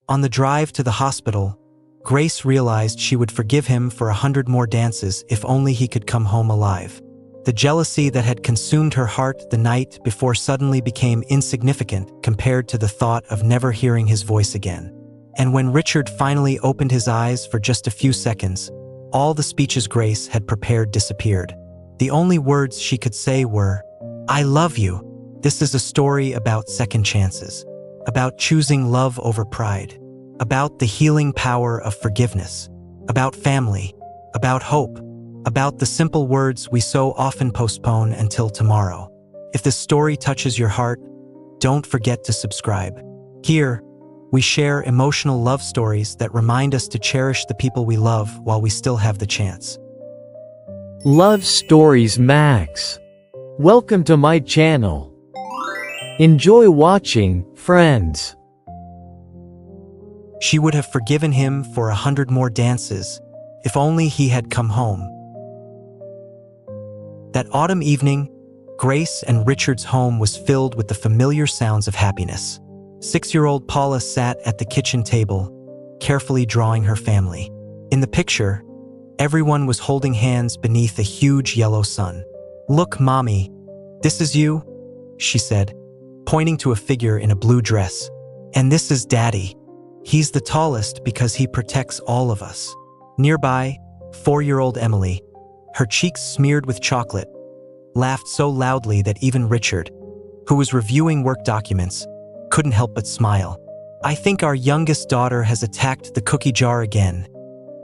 On the drive to the hospital, Grace realized she would forgive him for 100 more dances if only he could come home alive. The jealousy that had consumed her heart the night before suddenly became insignificant compared to the thought of never hearing his voice again. And when Richard finally opened his eyes for just a few seconds, all the speeches Grace had prepared disappeared. The only words she could say were, "I love you." This is a story about second chances, about choosing love over pride, about the healing power of forgiveness, about family, about hope, about the simple words we so often postpone until tomorrow. If this story touches your heart, don't forget to subscribe. Here, we share emotional love stories that remind us to cherish the people we love while we still have the chance. Love Stories Max. Welcome to my channel. Enjoy watching, friends. She would have forgiven him for 100 more dances, if only he had come home. That autumn evening, Grace and Richard's home was filled with the familiar sounds of happiness. 6-year-old Paula sat at the kitchen table, carefully drawing her family. In the picture, everyone was holding hands beneath a huge yellow sun. "Look, Mommy, this is you," she said, pointing to a figure in a blue dress. "And this is Daddy. He's the tallest because he protects all of us." Nearby, 4-year-old Emily, her cheeks smeared with chocolate, laughed so loudly that even Richard, who was reviewing work documents, couldn't help but smile. "I think our youngest daughter has attacked the cookie jar again,"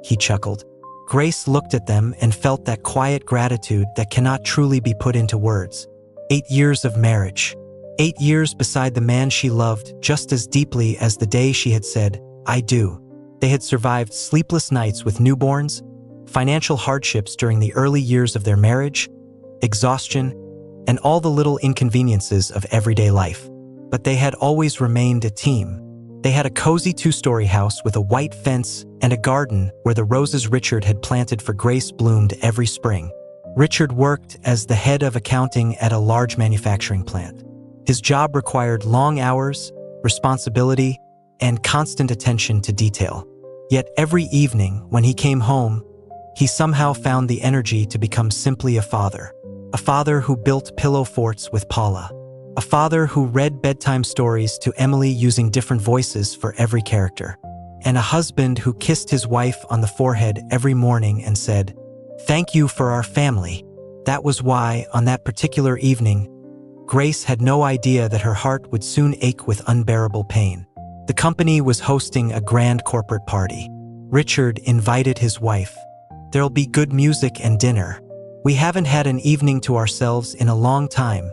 he chuckled. Grace looked at them and felt that quiet gratitude that cannot truly be put into words. 8 years of marriage. 8 years beside the man she loved just as deeply as the day she had said, "I do." They had survived sleepless nights with newborns, financial hardships during the early years of their marriage, exhaustion, and all the little inconveniences of everyday life. But they had always remained a team. They had a cozy 2-story house with a white fence and a garden where the roses Richard had planted for Grace bloomed every spring. Richard worked as the head of accounting at a large manufacturing plant. His job required long hours, responsibility, and constant attention to detail. Yet every evening when he came home, he somehow found the energy to become simply a father. A father who built pillow forts with Paula. A father who read bedtime stories to Emily using different voices for every character. And a husband who kissed his wife on the forehead every morning and said, "Thank you for our family." That was why, on that particular evening, Grace had no idea that her heart would soon ache with unbearable pain. The company was hosting a grand corporate party. Richard invited his wife. "There'll be good music and dinner. We haven't had an evening to ourselves in a long time,"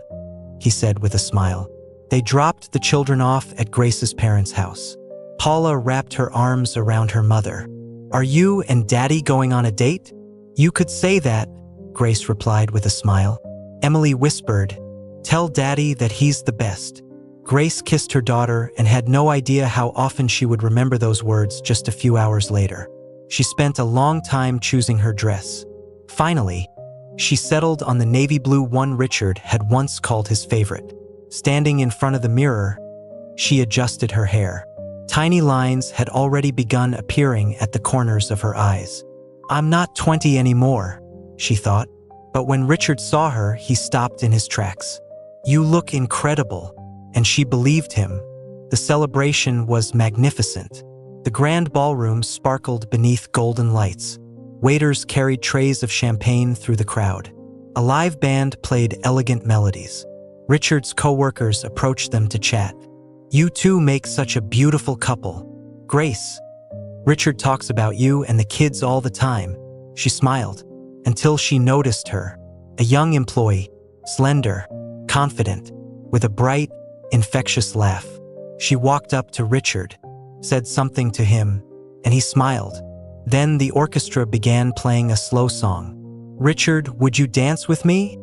he said with a smile. They dropped the children off at Grace's parents' house. Paula wrapped her arms around her mother. "Are you and Daddy going on a date?" "You could say that," Grace replied with a smile. Emily whispered, "Tell Daddy that he's the best." Grace kissed her daughter and had no idea how often she would remember those words just a few hours later. She spent a long time choosing her dress. Finally, she settled on the navy blue one Richard had once called his favorite. Standing in front of the mirror, she adjusted her hair. Tiny lines had already begun appearing at the corners of her eyes. "I'm not 20 anymore," she thought. But when Richard saw her, he stopped in his tracks. "You look incredible," and she believed him. The celebration was magnificent. The grand ballroom sparkled beneath golden lights. Waiters carried trays of champagne through the crowd. A live band played elegant melodies. Richard's co-workers approached them to chat. "You two make such a beautiful couple. Grace, Richard talks about you and the kids all the time." She smiled, until she noticed her. A young employee, slender, confident, with a bright, infectious laugh. She walked up to Richard, said something to him, and he smiled. Then the orchestra began playing a slow song. "Richard, would you dance with me?"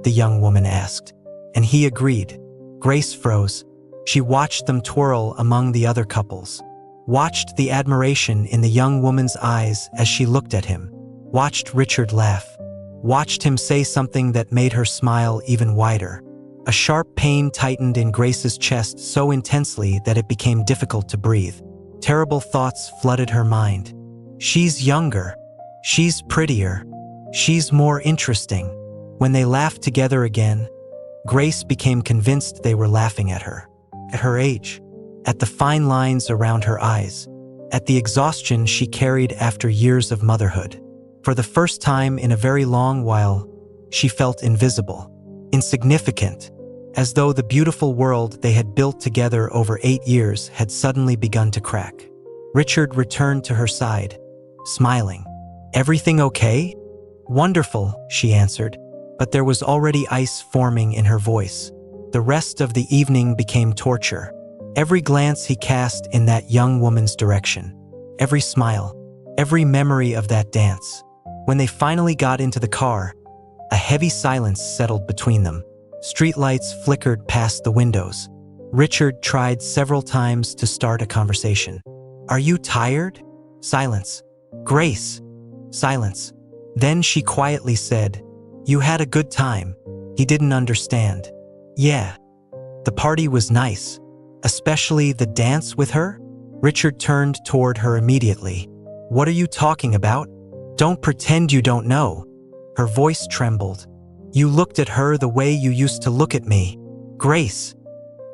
the young woman asked, and he agreed. Grace froze. She watched them twirl among the other couples, watched the admiration in the young woman's eyes as she looked at him, watched Richard laugh, watched him say something that made her smile even wider. A sharp pain tightened in Grace's chest so intensely that it became difficult to breathe. Terrible thoughts flooded her mind. She's younger. She's prettier. She's more interesting. When they laughed together again, Grace became convinced they were laughing at her. At her age, at the fine lines around her eyes, at the exhaustion she carried after years of motherhood. For the first time in a very long while, she felt invisible, insignificant, as though the beautiful world they had built together over 8 years had suddenly begun to crack. Richard returned to her side, smiling. "Everything okay?" "Wonderful," she answered, but there was already ice forming in her voice. The rest of the evening became torture. Every glance he cast in that young woman's direction, every smile, every memory of that dance. When they finally got into the car, a heavy silence settled between them. Streetlights flickered past the windows. Richard tried several times to start a conversation. "Are you tired?" Silence. "Grace." Silence. Then she quietly said, "You had a good time." He didn't understand. "Yeah." "The party was nice. Especially the dance with her?" Richard turned toward her immediately. "What are you talking about? Don't pretend you don't know." Her voice trembled. "You looked at her the way you used to look at me. Grace.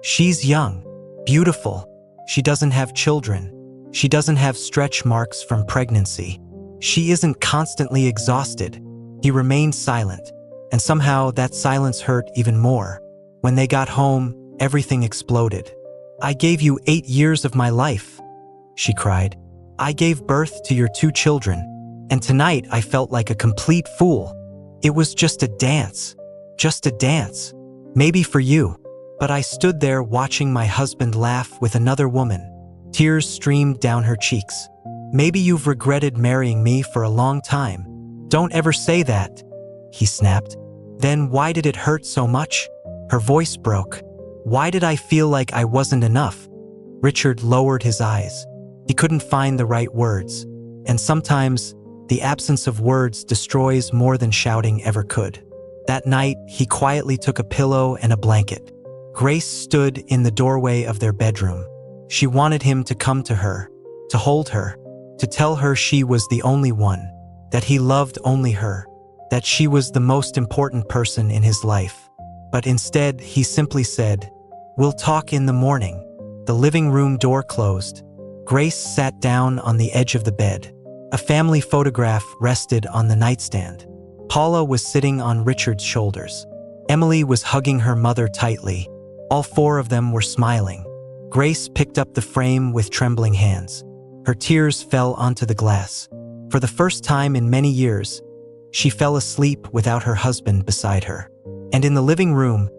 She's young, beautiful. She doesn't have children. She doesn't have stretch marks from pregnancy. She isn't constantly exhausted." He remained silent, and somehow that silence hurt even more. When they got home, everything exploded. "I gave you 8 years of my life," she cried. "I gave birth to your 2 children, and tonight I felt like a complete fool. It was just a dance. Just a dance. Maybe for you. But I stood there watching my husband laugh with another woman." Tears streamed down her cheeks. "Maybe you've regretted marrying me for a long time." "Don't ever say that," he snapped. "Then why did it hurt so much?" Her voice broke. "Why did I feel like I wasn't enough?" Richard lowered his eyes. He couldn't find the right words, and sometimes the absence of words destroys more than shouting ever could. That night, he quietly took a pillow and a blanket. Grace stood in the doorway of their bedroom. She wanted him to come to her, to hold her, to tell her she was the only one, that he loved only her, that she was the most important person in his life. But instead, he simply said, "We'll talk in the morning." The living room door closed. Grace sat down on the edge of the bed. A family photograph rested on the nightstand. Paula was sitting on Richard's shoulders. Emily was hugging her mother tightly. All 4 of them were smiling. Grace picked up the frame with trembling hands. Her tears fell onto the glass. For the first time in many years, she fell asleep without her husband beside her. And in the living room,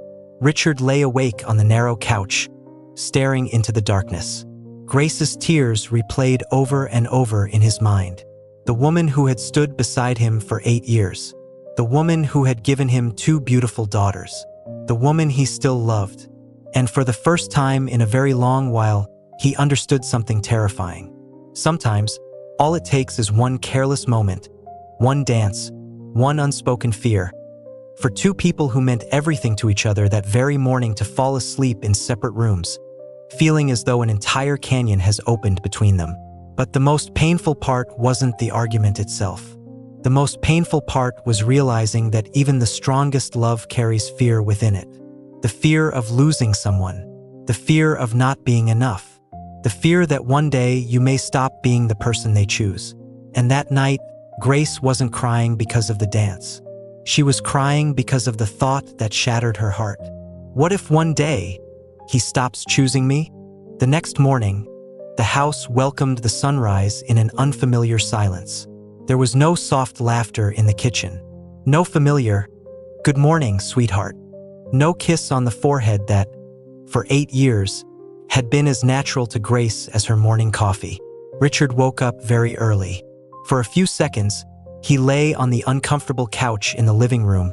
Richard lay awake on the narrow couch, staring into the darkness. Grace's tears replayed over and over in his mind. The woman who had stood beside him for 8 years. The woman who had given him 2 beautiful daughters. The woman he still loved. And for the first time in a very long while, he understood something terrifying. Sometimes, all it takes is one careless moment, one dance, one unspoken fear, for 2 people who meant everything to each other that very morning to fall asleep in separate rooms, feeling as though an entire canyon has opened between them. But the most painful part wasn't the argument itself. The most painful part was realizing that even the strongest love carries fear within it. The fear of losing someone, the fear of not being enough, the fear that one day you may stop being the person they choose. And that night, Grace wasn't crying because of the dance. She was crying because of the thought that shattered her heart. What if one day he stops choosing me? The next morning, the house welcomed the sunrise in an unfamiliar silence. There was no soft laughter in the kitchen. No familiar, "Good morning, sweetheart." No kiss on the forehead that, for 8 years, had been as natural to Grace as her morning coffee. Richard woke up very early. For a few seconds, he lay on the uncomfortable couch in the living room,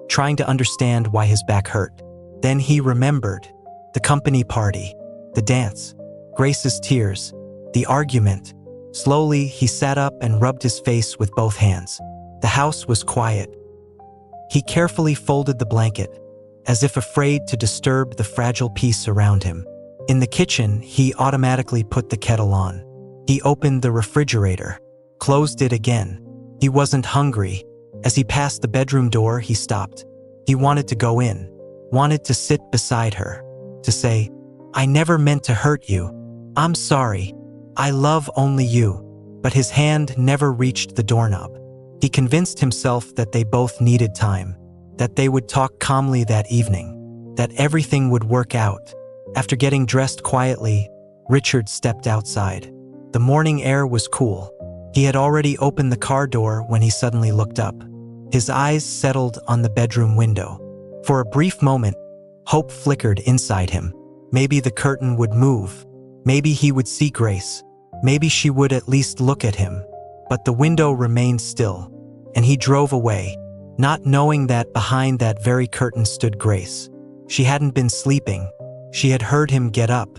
trying to understand why his back hurt. Then he remembered the company party, the dance, Grace's tears, the argument. Slowly, he sat up and rubbed his face with both hands. The house was quiet. He carefully folded the blanket, as if afraid to disturb the fragile peace around him. In the kitchen, he automatically put the kettle on. He opened the refrigerator, closed it again. He wasn't hungry. As he passed the bedroom door, he stopped. He wanted to go in, wanted to sit beside her, to say, "I never meant to hurt you. I'm sorry. I love only you." But his hand never reached the doorknob. He convinced himself that they both needed time, that they would talk calmly that evening, that everything would work out. After getting dressed quietly, Richard stepped outside. The morning air was cool. He had already opened the car door when he suddenly looked up. His eyes settled on the bedroom window. For a brief moment, hope flickered inside him. Maybe the curtain would move. Maybe he would see Grace. Maybe she would at least look at him. But the window remained still, and he drove away, not knowing that behind that very curtain stood Grace. She hadn't been sleeping. She had heard him get up,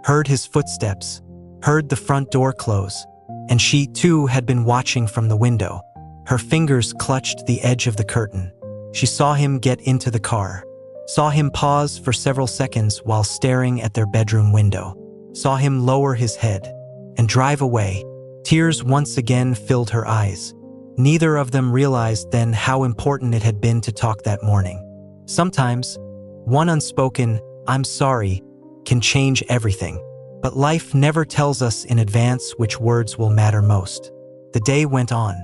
heard his footsteps, heard the front door close, and she too had been watching from the window. Her fingers clutched the edge of the curtain. She saw him get into the car, saw him pause for several seconds while staring at their bedroom window, saw him lower his head and drive away. Tears once again filled her eyes. Neither of them realized then how important it had been to talk that morning. Sometimes, one unspoken "I'm sorry" can change everything. But life never tells us in advance which words will matter most. The day went on.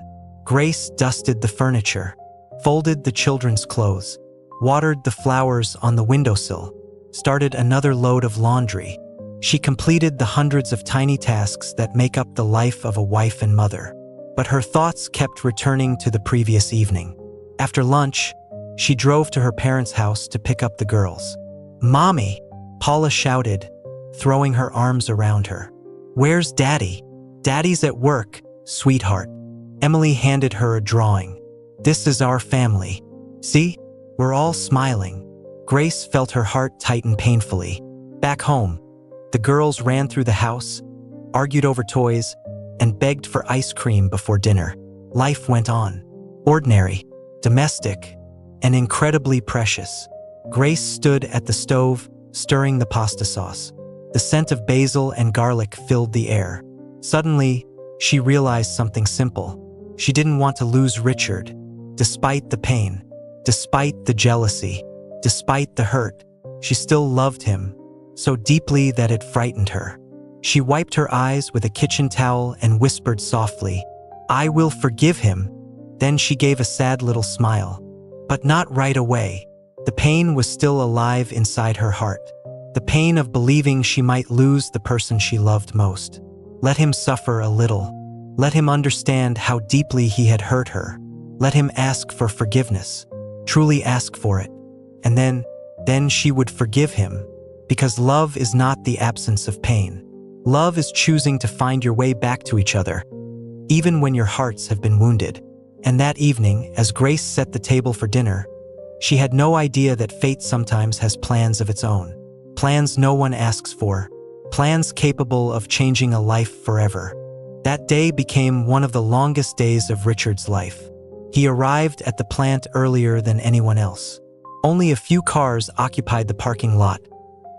Grace dusted the furniture, folded the children's clothes, watered the flowers on the windowsill, started another load of laundry. She completed the hundreds of tiny tasks that make up the life of a wife and mother. But her thoughts kept returning to the previous evening. After lunch, she drove to her parents' house to pick up the girls. "Mommy!" Paula shouted, throwing her arms around her. "Where's Daddy?" "Daddy's at work, sweetheart." Emily handed her a drawing. "This is our family. See? We're all smiling." Grace felt her heart tighten painfully. Back home, the girls ran through the house, argued over toys, and begged for ice cream before dinner. Life went on. Ordinary, domestic, and incredibly precious. Grace stood at the stove, stirring the pasta sauce. The scent of basil and garlic filled the air. Suddenly, she realized something simple. She didn't want to lose Richard. Despite the pain, despite the jealousy, despite the hurt, she still loved him, so deeply that it frightened her. She wiped her eyes with a kitchen towel and whispered softly, "I will forgive him." Then she gave a sad little smile. But not right away. The pain was still alive inside her heart. The pain of believing she might lose the person she loved most. Let him suffer a little. Let him understand how deeply he had hurt her. Let him ask for forgiveness. Truly ask for it. And then she would forgive him. Because love is not the absence of pain. Love is choosing to find your way back to each other, even when your hearts have been wounded. And that evening, as Grace set the table for dinner, she had no idea that fate sometimes has plans of its own. Plans no one asks for. Plans capable of changing a life forever. That day became one of the longest days of Richard's life. He arrived at the plant earlier than anyone else. Only a few cars occupied the parking lot,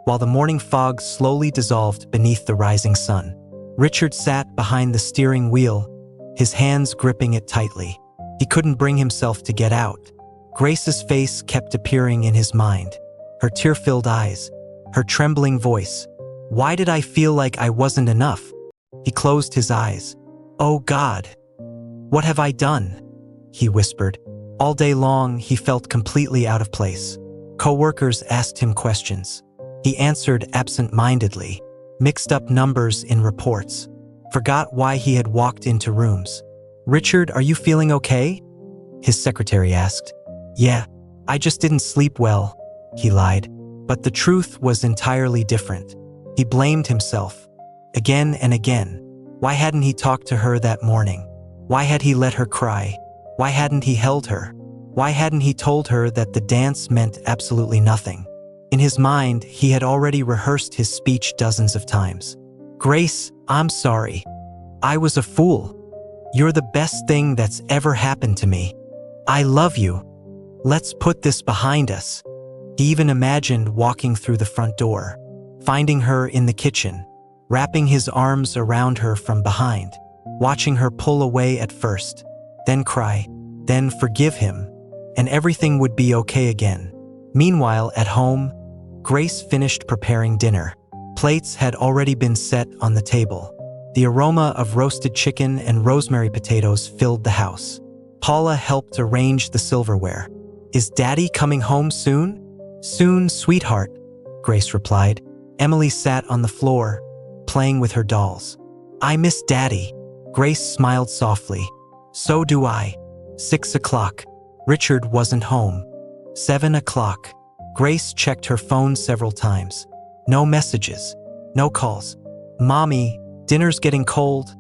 while the morning fog slowly dissolved beneath the rising sun. Richard sat behind the steering wheel, his hands gripping it tightly. He couldn't bring himself to get out. Grace's face kept appearing in his mind, her tear-filled eyes, her trembling voice. "Why did I feel like I wasn't enough?" He closed his eyes. "Oh God, what have I done?" he whispered. All day long, he felt completely out of place. Co-workers asked him questions. He answered absent-mindedly, mixed up numbers in reports, forgot why he had walked into rooms. "Richard, are you feeling okay?" his secretary asked. "Yeah, I just didn't sleep well," he lied. But the truth was entirely different. He blamed himself, again and again. Why hadn't he talked to her that morning? Why had he let her cry? Why hadn't he held her? Why hadn't he told her that the dance meant absolutely nothing? In his mind, he had already rehearsed his speech dozens of times. "Grace, I'm sorry. I was a fool. You're the best thing that's ever happened to me. I love you. Let's put this behind us." He even imagined walking through the front door, finding her in the kitchen, wrapping his arms around her from behind, watching her pull away at first, then cry, then forgive him, and everything would be okay again. Meanwhile, at home, Grace finished preparing dinner. Plates had already been set on the table. The aroma of roasted chicken and rosemary potatoes filled the house. Paula helped arrange the silverware. "Is Daddy coming home soon?" "Soon, sweetheart," Grace replied. Emily sat on the floor, playing with her dolls. "I miss Daddy." Grace smiled softly. "So do I." 6 o'clock. Richard wasn't home. 7 o'clock. Grace checked her phone several times. No messages. No calls. "Mommy, dinner's getting cold,"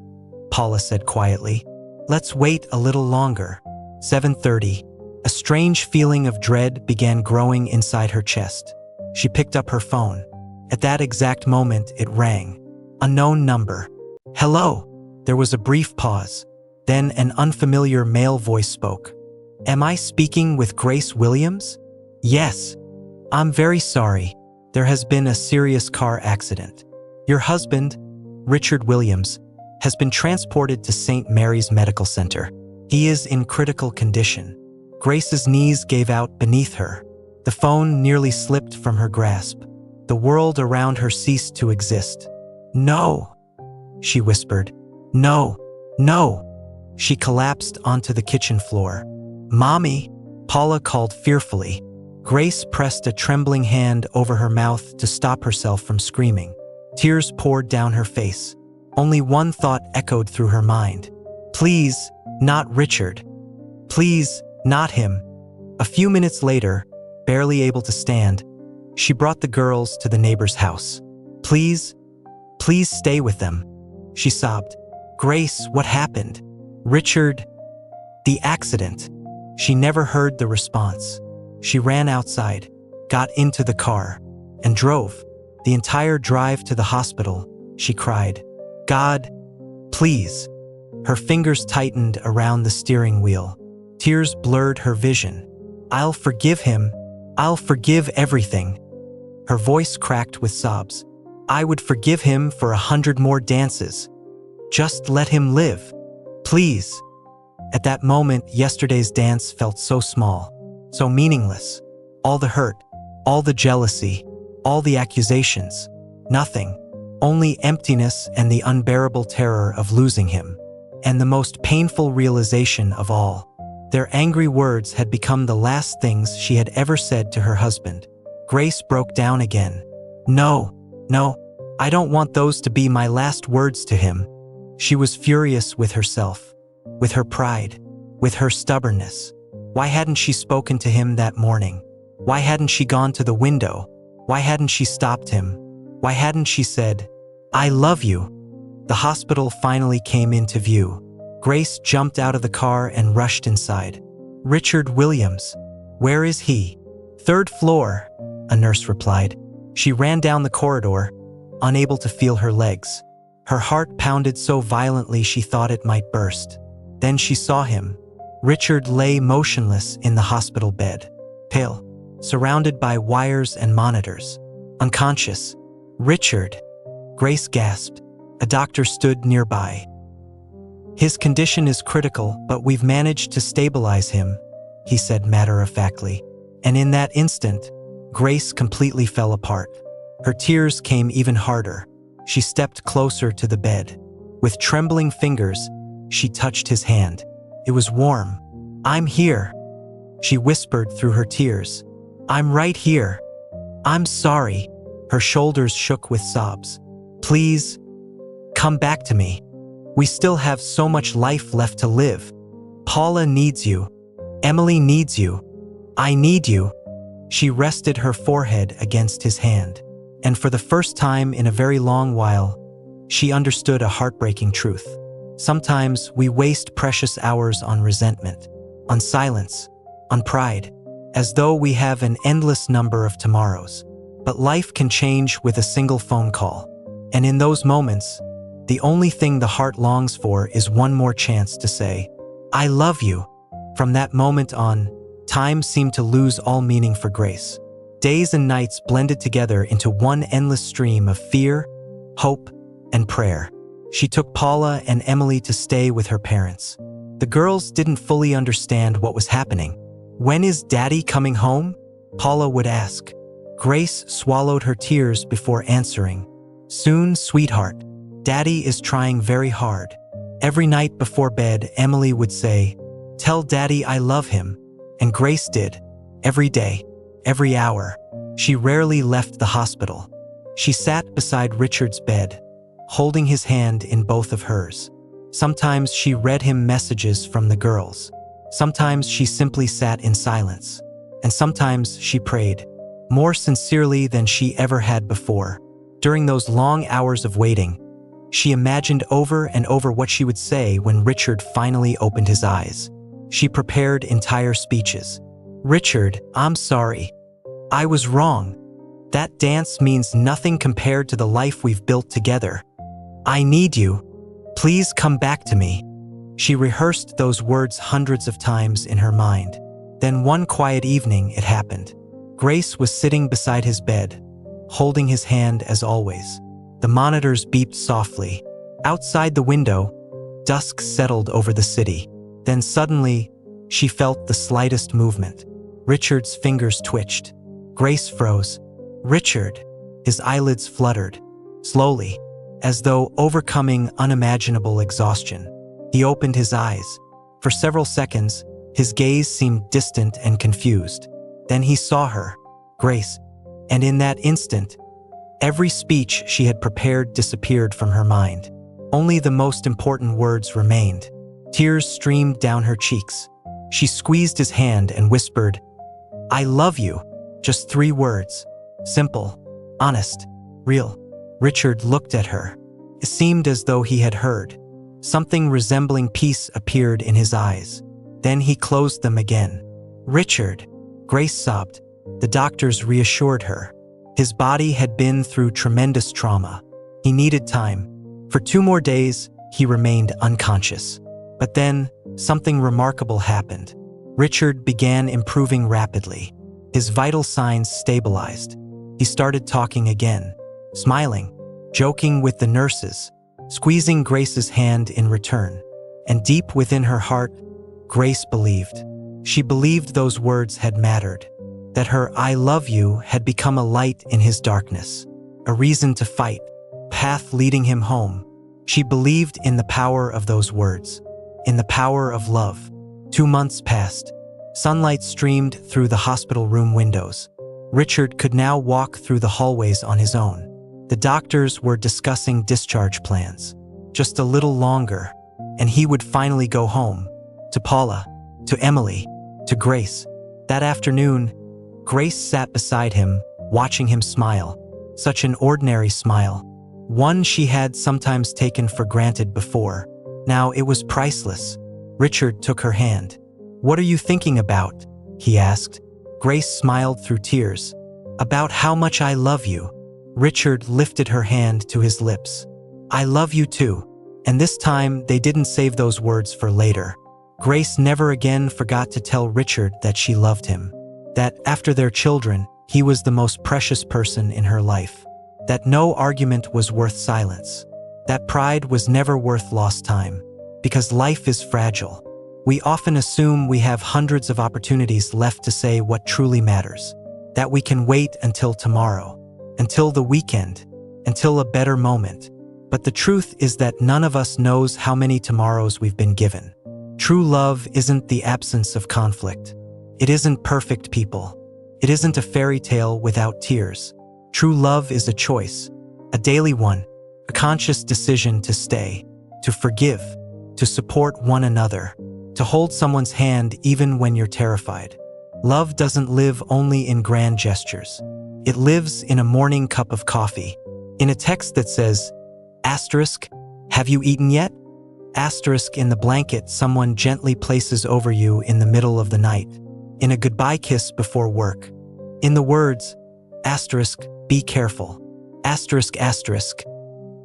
Paula said quietly. "Let's wait a little longer." 7:30. A strange feeling of dread began growing inside her chest. She picked up her phone. At that exact moment, it rang. Unknown number. "Hello." There was a brief pause. Then an unfamiliar male voice spoke. "Am I speaking with Grace Williams?" "Yes." "I'm very sorry. There has been a serious car accident. Your husband, Richard Williams, has been transported to St. Mary's Medical Center. He is in critical condition." Grace's knees gave out beneath her. The phone nearly slipped from her grasp. The world around her ceased to exist. "No," she whispered. "No, no." She collapsed onto the kitchen floor. "Mommy," Paula called fearfully. Grace pressed a trembling hand over her mouth to stop herself from screaming. Tears poured down her face. Only one thought echoed through her mind. "Please, not Richard. Please, not him." A few minutes later, barely able to stand, she brought the girls to the neighbor's house. "Please, please stay with them," she sobbed. "Grace, what happened?" "Richard, the accident." She never heard the response. She ran outside, got into the car, and drove. The entire drive to the hospital, she cried, "God, please." Her fingers tightened around the steering wheel. Tears blurred her vision. "I'll forgive him. I'll forgive everything." Her voice cracked with sobs. "I would forgive him for 100 more dances. Just let him live. Please." At that moment, yesterday's dance felt so small, so meaningless. All the hurt, all the jealousy, all the accusations. Nothing. Only emptiness and the unbearable terror of losing him. And the most painful realization of all. Their angry words had become the last things she had ever said to her husband. Grace broke down again. "No, no, I don't want those to be my last words to him." She was furious with herself, with her pride, with her stubbornness. Why hadn't she spoken to him that morning? Why hadn't she gone to the window? Why hadn't she stopped him? Why hadn't she said, "I love you"? The hospital finally came into view. Grace jumped out of the car and rushed inside. "Richard Williams. Where is he?" "Third floor," a nurse replied. She ran down the corridor, unable to feel her legs. Her heart pounded so violently she thought it might burst. Then she saw him. Richard lay motionless in the hospital bed, pale, surrounded by wires and monitors. Unconscious. "Richard," Grace gasped. A doctor stood nearby. "His condition is critical, but we've managed to stabilize him," he said matter-of-factly. And in that instant, Grace completely fell apart. Her tears came even harder. She stepped closer to the bed. With trembling fingers, she touched his hand. It was warm. "I'm here," she whispered through her tears. "I'm right here. I'm sorry." Her shoulders shook with sobs. "Please, come back to me. We still have so much life left to live. Paula needs you. Emily needs you. I need you." She rested her forehead against his hand. And for the first time in a very long while, she understood a heartbreaking truth. Sometimes we waste precious hours on resentment, on silence, on pride, as though we have an endless number of tomorrows. But life can change with a single phone call. And in those moments, the only thing the heart longs for is one more chance to say, "I love you." From that moment on, time seemed to lose all meaning for Grace. Days and nights blended together into one endless stream of fear, hope, and prayer. She took Paula and Emily to stay with her parents. The girls didn't fully understand what was happening. "When is Daddy coming home?" Paula would ask. Grace swallowed her tears before answering. "Soon, sweetheart. Daddy is trying very hard." Every night before bed, Emily would say, "Tell Daddy I love him." And Grace did. Every day, every hour. She rarely left the hospital. She sat beside Richard's bed, holding his hand in both of hers. Sometimes she read him messages from the girls. Sometimes she simply sat in silence. And sometimes she prayed, more sincerely than she ever had before. During those long hours of waiting, she imagined over and over what she would say when Richard finally opened his eyes. She prepared entire speeches. "Richard, I'm sorry. I was wrong. That dance means nothing compared to the life we've built together. I need you. Please come back to me." She rehearsed those words hundreds of times in her mind. Then one quiet evening, it happened. Grace was sitting beside his bed, holding his hand as always. The monitors beeped softly. Outside the window, dusk settled over the city. Then suddenly, she felt the slightest movement. Richard's fingers twitched. Grace froze. "Richard." His eyelids fluttered. Slowly, as though overcoming unimaginable exhaustion, he opened his eyes. For several seconds, his gaze seemed distant and confused. Then he saw her, Grace, and in that instant, every speech she had prepared disappeared from her mind. Only the most important words remained. Tears streamed down her cheeks. She squeezed his hand and whispered, "I love you." Just 3 words. Simple, honest, real. Richard looked at her. It seemed as though he had heard. Something resembling peace appeared in his eyes. Then he closed them again. "Richard," Grace sobbed. The doctors reassured her. His body had been through tremendous trauma. He needed time. For 2 more days, he remained unconscious. But then, something remarkable happened. Richard began improving rapidly. His vital signs stabilized. He started talking again, smiling, joking with the nurses, squeezing Grace's hand in return. And deep within her heart, Grace believed. She believed those words had mattered, that her "I love you" had become a light in his darkness, a reason to fight, path leading him home. She believed in the power of those words, in the power of love. 2 months passed. Sunlight streamed through the hospital room windows. Richard could now walk through the hallways on his own. The doctors were discussing discharge plans. Just a little longer, and he would finally go home. To Paula, to Emily, to Grace. That afternoon, Grace sat beside him, watching him smile. Such an ordinary smile. One she had sometimes taken for granted before. Now it was priceless. Richard took her hand. "What are you thinking about?" he asked. Grace smiled through tears. "About how much I love you." Richard lifted her hand to his lips. "I love you too." And this time, they didn't save those words for later. Grace never again forgot to tell Richard that she loved him. That after their children, he was the most precious person in her life. That no argument was worth silence. That pride was never worth lost time. Because life is fragile. We often assume we have hundreds of opportunities left to say what truly matters. That we can wait until tomorrow, until the weekend, until a better moment. But the truth is that none of us knows how many tomorrows we've been given. True love isn't the absence of conflict. It isn't perfect people. It isn't a fairy tale without tears. True love is a choice, a daily one, a conscious decision to stay, to forgive, to support one another, to hold someone's hand even when you're terrified. Love doesn't live only in grand gestures. It lives in a morning cup of coffee, in a text that says, asterisk, "Have you eaten yet?" Asterisk, in the blanket someone gently places over you in the middle of the night, in a goodbye kiss before work. In the words, asterisk, "Be careful." Asterisk, asterisk,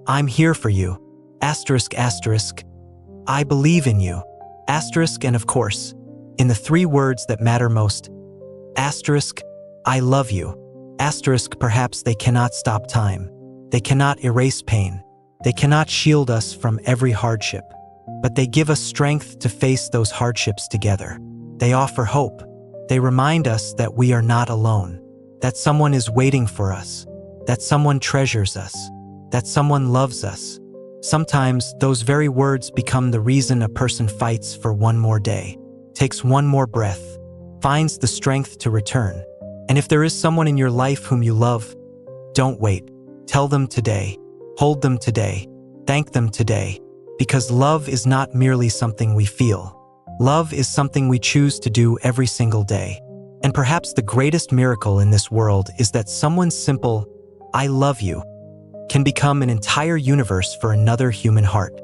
"I'm here for you." Asterisk, asterisk, "I believe in you." Asterisk, and of course, in the 3 words that matter most, asterisk, "I love you." Asterisk, perhaps they cannot stop time. They cannot erase pain. They cannot shield us from every hardship. But they give us strength to face those hardships together. They offer hope. They remind us that we are not alone, that someone is waiting for us, that someone treasures us, that someone loves us. Sometimes those very words become the reason a person fights for one more day, takes one more breath, finds the strength to return. And if there is someone in your life whom you love, don't wait. Tell them today. Hold them today. Thank them today. Because love is not merely something we feel. Love is something we choose to do every single day. And perhaps the greatest miracle in this world is that someone's simple, "I love you," can become an entire universe for another human heart.